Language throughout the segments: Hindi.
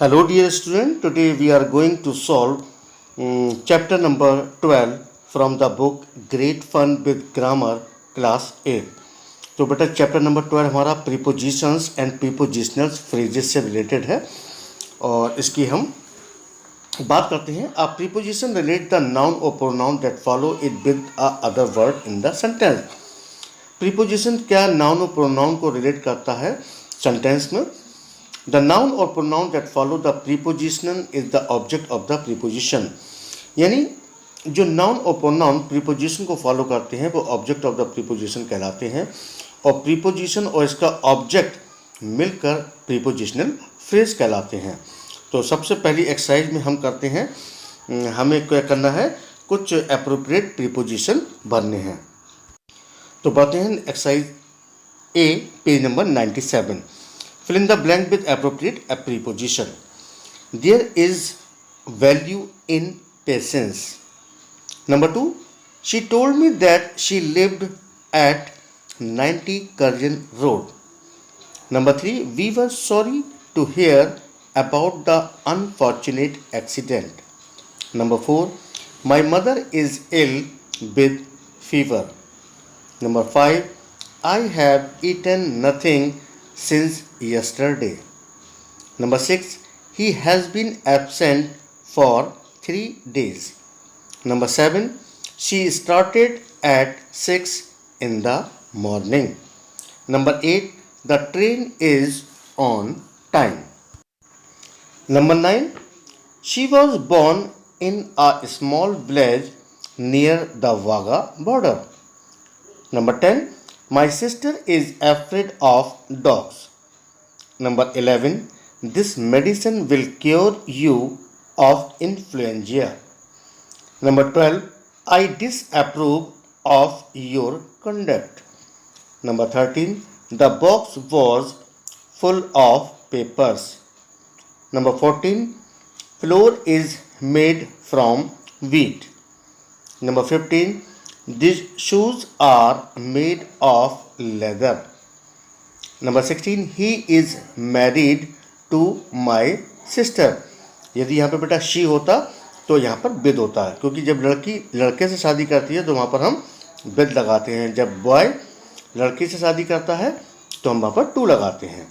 Hello dear student, today we are going to solve chapter number 12 from the book Great Fun with Grammar class 8. तो बेटा चैप्टर नंबर 12 हमारा प्रीपोजिशंस एंड प्रीपोजिशनल फ्रेजेस से रिलेटेड है और इसकी हम बात करते हैं. A preposition relate the noun और pronoun that follow it with a other word in the sentence. Preposition क्या नाउन और प्रोनाउन को रिलेट करता है सेंटेंस में. The noun or pronoun that follow the preposition is the object of the preposition. यानी जो noun और pronoun preposition को follow करते हैं वो object of the preposition कहलाते हैं और preposition और इसका object मिलकर prepositional phrase कहलाते हैं. तो सबसे पहली एक्सरसाइज में हम करते हैं, हमें क्या करना है, कुछ appropriate preposition भरने हैं. तो बढ़ते हैं exercise A, page number 97. Fill in the blank with appropriate preposition. There is value in patience. Number 2. She told me that she lived at 90 Curzon Road. Number 3. We were sorry to hear about the unfortunate accident. Number 4. My mother is ill with fever. Number 5. I have eaten nothing since yesterday. Number 6. He has been absent for 3 days. Number 7. She started at 6 in the morning. Number 8. The train is on time. Number 9. She was born in a small village near the Wagah border. Number 10. My sister is afraid of dogs. Number 11. This medicine will cure you of influenza. Number 12. I disapprove of your conduct. Number 13. The box was full of papers. Number 14. Flour is made from wheat. Number 15. These shoes are made of leather. Number 16. He is married to my sister. यदि यहाँ पे बेटा शी होता तो यहाँ पर विद होता है, क्योंकि जब लड़की लड़के से शादी करती है तो वहाँ पर हम विद लगाते हैं. जब बॉय लड़की से शादी करता है तो हम वहाँ पर टू लगाते हैं.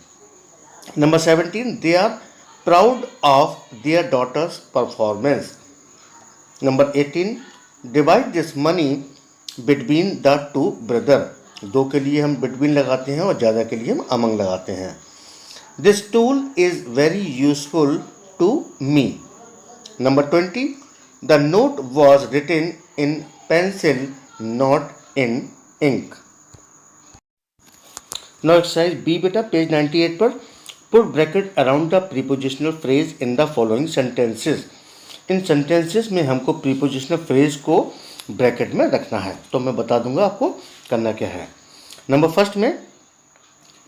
Number 17. They are proud of their daughter's performance. Number 18. Divide this money between the two brother. दो के लिए हम बिटवीन लगाते हैं और ज़्यादा के लिए हम अमंग लगाते हैं. This tool is very useful to me. Number 20. The note was written in pencil not in ink. Now exercise B बेटा, पेज 98 पर. Put bracket around the prepositional phrase in the following sentences. इन सेंटेंसेस में हमको प्रीपोजिशनल फ्रेज को ब्रैकेट में रखना है. तो मैं बता दूंगा आपको करना क्या है. नंबर फर्स्ट में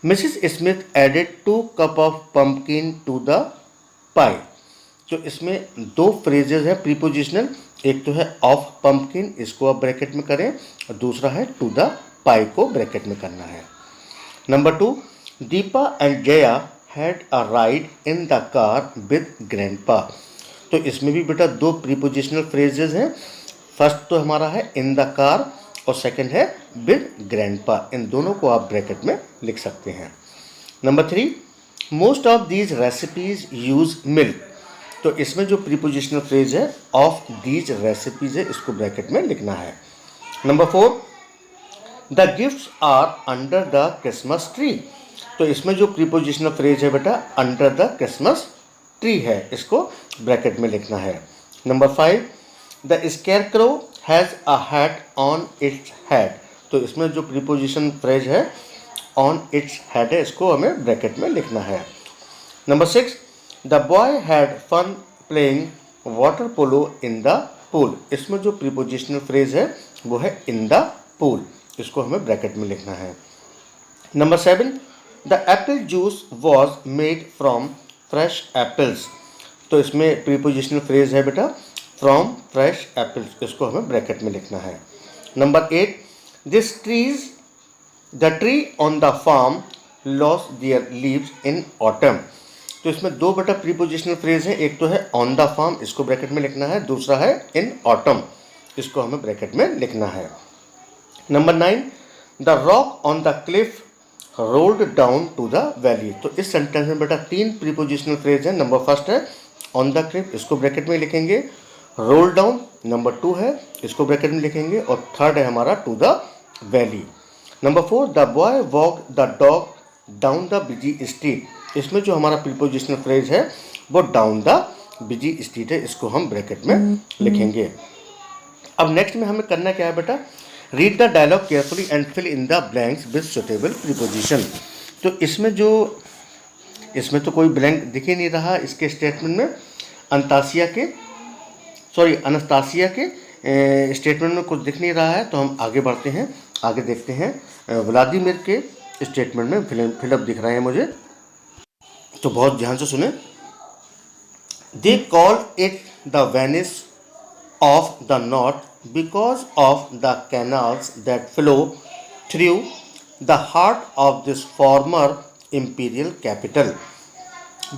Mrs Smith added 2 cup of pumpkin to the pie. तो इसमें दो फ्रेजेस है प्रीपोजिशनल. एक तो है ऑफ पम्पकिन, इसको आप ब्रैकेट में करें, और दूसरा है टू द पाई को ब्रैकेट में करना है. Number 2. Deepa and Jaya had a ride in the car with grandpa. तो इसमें भी बेटा दो प्रीपोजिशनल फ्रेजेस हैं. फर्स्ट तो हमारा है इन द कार और सेकंड है विद ग्रैंडपा. इन दोनों को आप ब्रैकेट में लिख सकते हैं. Number 3. Most of these recipes use milk. तो इसमें जो प्रीपोजिशनल फ्रेज है ऑफ दीज रेसिपीज है, इसको ब्रैकेट में लिखना है. Number 4. The gifts are under the Christmas tree. तो इसमें जो प्रीपोजिशनल फ्रेज है बेटा अंडर द क्रिसमस ट्री है, इसको ब्रैकेट में लिखना है. Number 5. The scarecrow has a hat on its head. तो इसमें जो प्रीपोजिशन फ्रेज है ऑन इट्स हेड है, इसको हमें ब्रैकेट में लिखना है. Number 6. The boy had fun playing water polo in the pool. इसमें जो प्रीपोजिशनल फ्रेज है वो है इन द पूल, इसको हमें ब्रैकेट में लिखना है. Number 7. The Apple juice was made from fresh apples. तो इसमें प्रीपोजिशनल फ्रेज है बेटा फ्रॉम फ्रेश एप्पल्स, इसको हमें ब्रैकेट में लिखना है. Number 8. This trees the tree on the farm lost their leaves in autumn. तो इसमें दो बेटा प्रीपोजिशनल फ्रेज है, एक तो है ऑन द फार्म, इसको ब्रैकेट में लिखना है, दूसरा है इन ऑटम, इसको हमें ब्रैकेट में लिखना है। Number 9, the rock on the cliff rolled down to the valley. तो इस सेंटेंस में बेटा तीन प्रीपोजिशनल फ्रेज है। नंबर फर्स्ट है ऑन द क्लिफ, इसको ब्रैकेट में लिखेंगे, रोल डाउन नंबर 2 है, इसको ब्रैकेट में लिखेंगे, और थर्ड है हमारा to the valley. Number 4, the boy walk the dog down the busy street. इसमें जो हमारा प्रीपोजिशनल फ्रेज है वो डाउन द बिजी स्ट्रीट है, इसको हम ब्रैकेट में लिखेंगे। अब नेक्स्ट में हमें करना क्या है बेटा, read the dialogue carefully and fill in the blanks with suitable preposition. तो इसमें तो कोई ब्लैंक दिख ही नहीं रहा इसके स्टेटमेंट में। अनस्तासिया के स्टेटमेंट में कुछ दिख नहीं रहा है, तो हम आगे बढ़ते हैं, आगे देखते हैं। व्लादिमीर के स्टेटमेंट में फिलअप दिख रहे हैं मुझे, तो बहुत ध्यान से सुने। They call it the Venice of the north because of the canals that flow through the heart of this former imperial capital.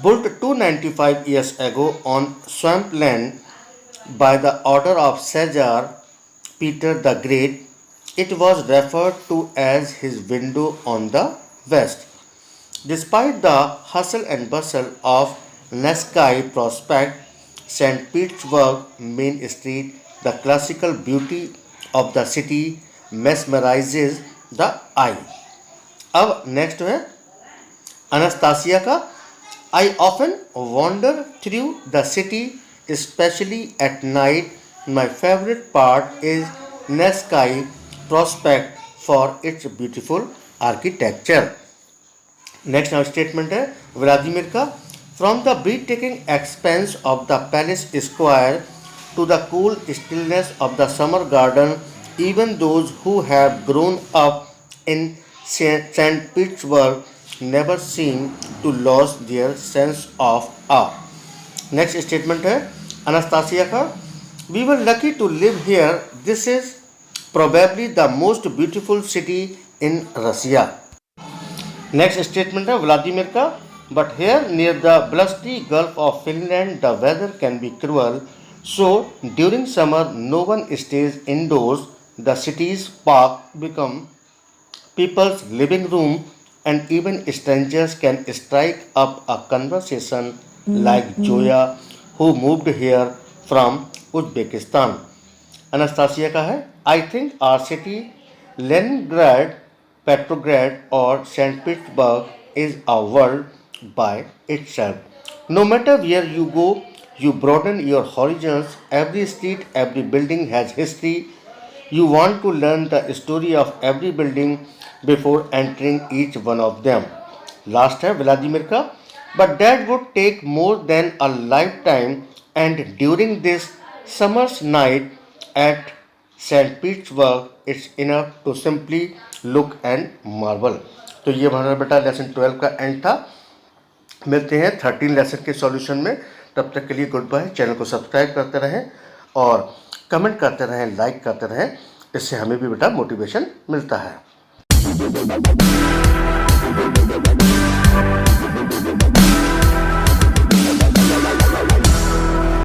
Built 295 years ago on swampland by the order of Caesar Peter the Great, it was referred to as his window on the west. Despite the hustle and bustle of Nevsky Prospect, St. Petersburg Main Street, the classical beauty of the city mesmerizes the eye. अब नेक्स्ट है अनास्तासिया का। I often wander through the city, especially at night. My favorite part is Nevsky Prospect for its beautiful architecture. Next statement है व्लादिमीर का। From the breathtaking expanse of the palace square to the cool stillness of the summer garden, even those who have grown up in St. Petersburg never seem to lose their sense of awe. Next statement है अनास्तासिया का। We were lucky to live here. This is probably the most beautiful city in Russia. Next statement है व्लादिमीर का। But here near the blustery Gulf of Finland, the weather can be cruel. So during summer no one stays indoors. The city's park become people's living room, and even strangers can strike up a conversation like Joya, who moved here from Uzbekistan. Anastasia का है I think our city, Leningrad, Petrograd or St. Petersburg is a world by itself. No matter where you go, you broaden your horizons. Every street, every building has history. You want to learn the story of every building before entering each one of them. Last है व्लादिमीर का। But that would take more than a lifetime, and during this summer's night at St. Petersburg, it's enough to simply look and marvel. तो ये हमारा बेटा लेसन 12 का एंड था। मिलते हैं 13 लेसन के सॉल्यूशन में, तब तक के लिए गुड बाय। चैनल को सब्सक्राइब करते रहें और कमेंट करते रहें, लाइक करते रहें, इससे हमें भी बेटा मोटिवेशन मिलता है।